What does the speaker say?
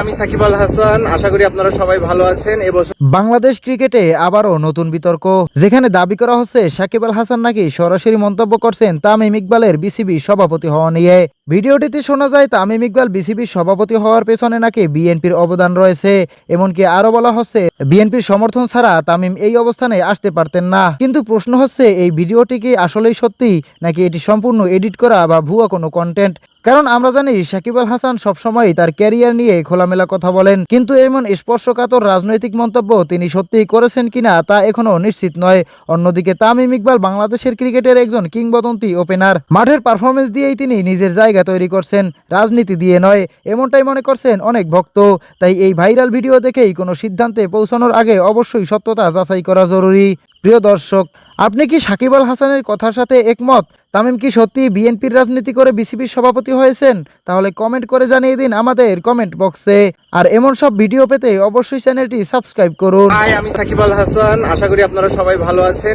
আমি সাকিব আল হাসান, আশা করি আপনারা সবাই ভালো আছেন। এবছর বাংলাদেশ ক্রিকেটে আবারও নতুন বিতর্ক, যেখানে দাবি করা হচ্ছে সাকিব আল হাসান নাকি সরাসরি মন্তব্য করছেন তামিম ইকবালের বিসিবি সভাপতি হওয়া নিয়ে। ভিডিওটিতে শোনা যায় তামিম ইকবাল বিসিবির সভাপতি হওয়ার পেছনে নাকি বিএনপির অবদান রয়েছে। এমনকি আরো বলা হচ্ছে বিএনপির সমর্থন ছাড়া তামিম এই অবস্থানে আসতে পারতেন না। কিন্তু প্রশ্ন হচ্ছে এই ভিডিওটি কি আসলেই সত্যি নাকি এটি সম্পূর্ণ এডিট করা বা ভুয়া কোনো কন্টেন্ট। কারণ আমরা জানি সাকিব আল হাসান সবসময় তার ক্যারিয়ার নিয়ে খোলামেলা কথা বলেন, কিন্তু এমন স্পর্শকাতর রাজনৈতিক মন্তব্য তিনি সত্যিই করেছেন কিনা তা এখনো নিশ্চিত নয়। অন্যদিকে তামিম ইকবাল বাংলাদেশের ক্রিকেটের একজন কিংবদন্তি ওপেনার, মাঠের পারফরমেন্স দিয়েই তিনি নিজের জায়গা তৈরি করছেন, রাজনীতি দিয়ে নয়, এমনটাই মনে করছেন অনেক ভক্ত। তাই এই ভাইরাল ভিডিও দেখেই কোনো সিদ্ধান্তে পৌঁছানোর আগে অবশ্যই সত্যতা যাচাই করা জরুরি। প্রিয় দর্শক, আপনি কি সাকিব আল হাসানের কথার সাথে একমত? তামিম কি সত্যি বিএনপির রাজনীতি করে বিসিবির সভাপতি হয়েছেন? তাহলে কমেন্ট করে জানিয়ে দিন আমাদের কমেন্ট বক্সে। আর এমন সব ভিডিও পেতে অবশ্যই চ্যানেলটি সাবস্ক্রাইব করুন। আমি সাকিব আল হাসান, আশা করি আপনারা সবাই ভালো আছেন।